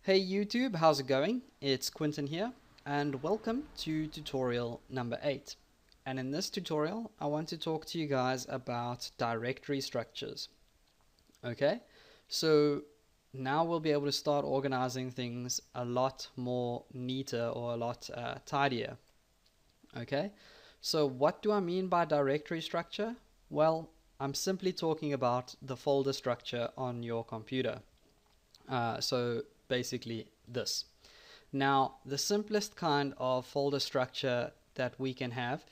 Hey YouTube, how's it going? It's Quinton here, and welcome to tutorial number 8. And in this tutorial, I want to talk to you guys about directory structures. Okay, so now we'll be able to start organizing things a lot more neater or a lot tidier. Okay, so what do I mean by directory structure? Well, I'm simply talking about the folder structure on your computer. So basically this. Now, the simplest kind of folder structure that we can have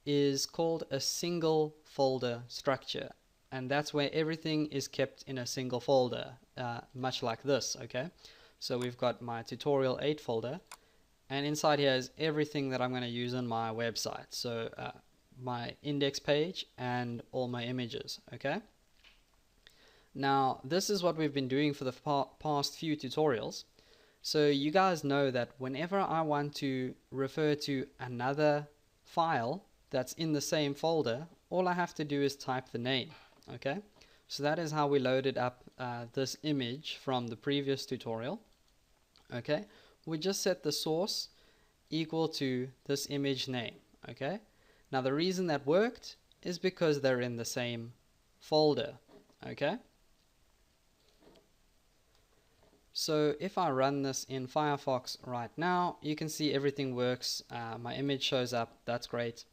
is called a single folder structure, and that's where everything is kept in a single folder, much like this. Okay, so we've got my tutorial 8 folder, and inside here is everything that I'm going to use on my website, so my index page and all my images. Okay, now this is what we've been doing for the past few tutorials. So you guys know that whenever I want to refer to another file that's in the same folder, all I have to do is type the name. Okay, so that is how we loaded up this image from the previous tutorial. Okay, we just set the source equal to this image name. Okay, now the reason that worked is because they're in the same folder. Okay, so if I run this in Firefox right now, you can see everything works. My image shows up. That's great.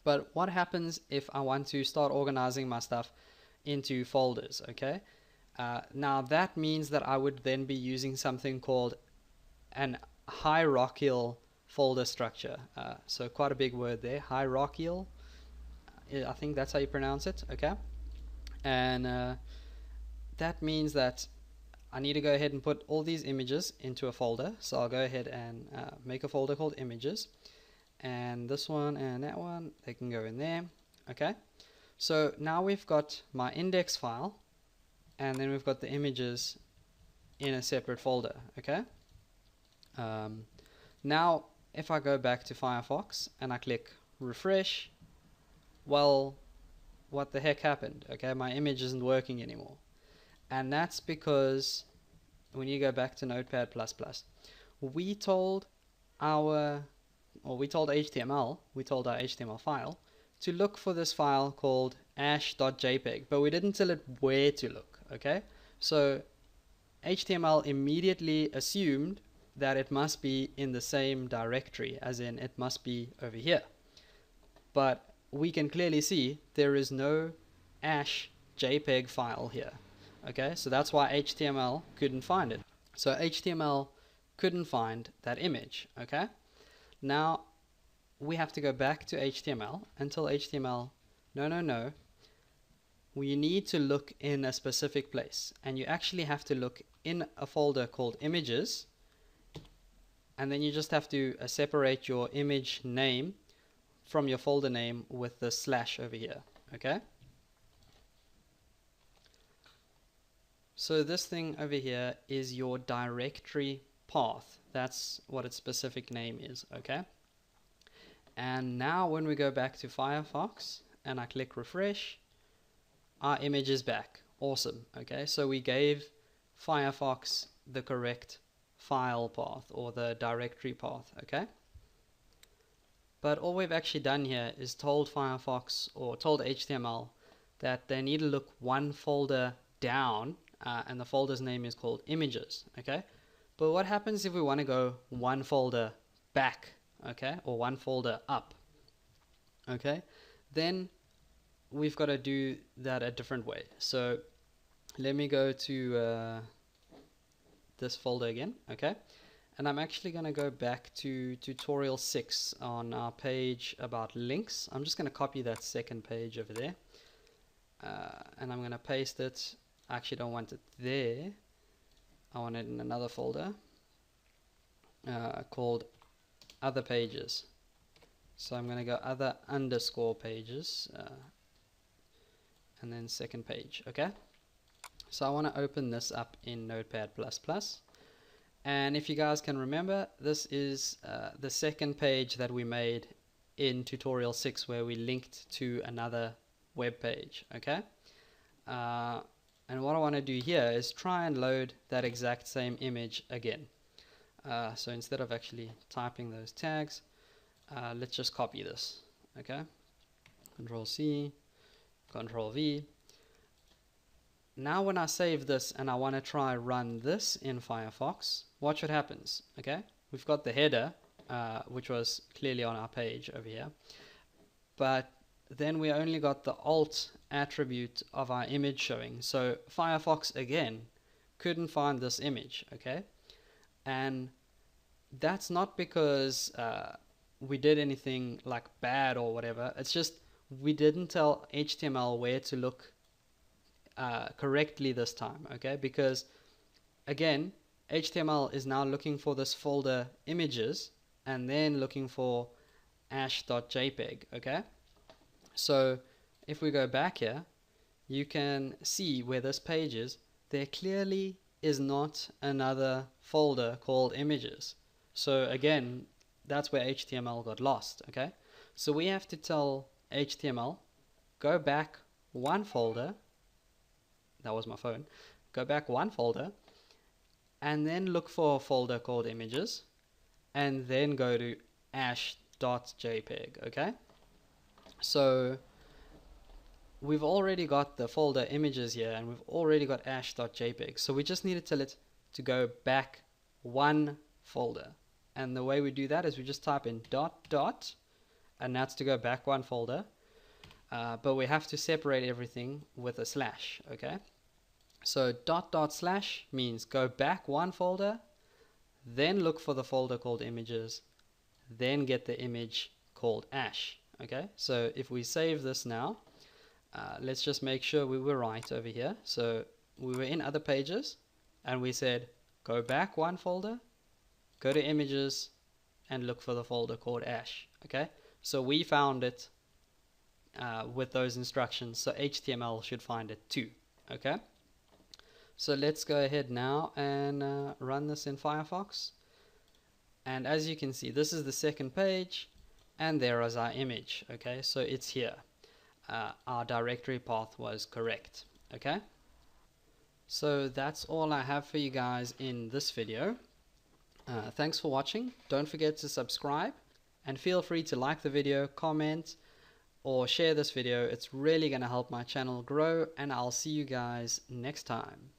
But what happens if I want to start organizing my stuff into folders? Okay, now that means that I would then be using something called an hierarchical folder structure. So quite a big word there, hierarchical. I think that's how you pronounce it. Okay, and that means that I need to go ahead and put all these images into a folder. So I'll go ahead and make a folder called images, and this one and that one, they can go in there. Okay, so now we've got my index file, and then we've got the images in a separate folder. Okay, now if I go back to Firefox and I click refresh, well, what the heck happened? Okay, my image isn't working anymore. And that's because when you go back to Notepad++, we told our HTML file to look for this file called ash.jpg, but we didn't tell it where to look. Okay, so HTML immediately assumed that it must be in the same directory, as in it must be over here. But we can clearly see there is no ash.jpg file here. Okay, so that's why HTML couldn't find it. So HTML couldn't find that image. Okay, now we have to go back to HTML and tell HTML, no, we need to look in a specific place, and you actually have to look in a folder called images, and then you just have to separate your image name from your folder name with the slash over here. Okay, so this thing over here is your directory path. That's what its specific name is. Okay, and now when we go back to Firefox and I click refresh, our image is back. Awesome. Okay, so we gave Firefox the correct file path or the directory path. Okay, but all we've actually done here is told Firefox or told HTML that they need to look one folder down, and the folder's name is called images. Okay, but what happens if we want to go one folder back? Okay, or one folder up? Okay, then we've got to do that a different way. So let me go to this folder again. Okay, and I'm actually going to go back to tutorial 6 on our page about links. I'm just going to copy that second page over there, and I'm going to paste it. I actually don't want it there. I want it in another folder called other pages. So I'm going to go other underscore pages, and then second page. Okay, so I want to open this up in Notepad++, and if you guys can remember, this is the second page that we made in tutorial 6, where we linked to another web page. Okay, And what I want to do here is try and load that exact same image again. So instead of actually typing those tags, let's just copy this. Okay, Control C, Control V. Now when I save this and I want to try run this in Firefox, watch what happens. Okay, we've got the header, which was clearly on our page over here, but then we only got the alt attribute of our image showing. So Firefox again couldn't find this image. Okay, and that's not because we did anything like bad or whatever. It's just we didn't tell HTML where to look correctly this time. Okay, because again, HTML is now looking for this folder images and then looking for ash.jpg. Okay, so if we go back here, you can see where this page is. There clearly is not another folder called images. So again, that's where HTML got lost. Okay, so we have to tell HTML, go back one folder. That was my phone. Go back one folder and then look for a folder called images and then go to ash.jpg. Okay, so we've already got the folder images here and we've already got ash.jpg, so we just need to tell it to go back one folder. And the way we do that is we just type in ... and that's to go back one folder, but we have to separate everything with a slash. Okay, so ... means go back one folder, then look for the folder called images, then get the image called ash. Okay, so if we save this now, let's just make sure we were right over here. So we were in other pages and we said go back one folder, go to images and look for the folder called ash. Okay, so we found it with those instructions, so HTML should find it too. Okay, so let's go ahead now and run this in Firefox. And as you can see, this is the second page and there is our image. Okay, so it's here. Our directory path was correct. Okay, so that's all I have for you guys in this video. Thanks for watching. Don't forget to subscribe and feel free to like the video, comment or share this video. It's really going to help my channel grow, and I'll see you guys next time.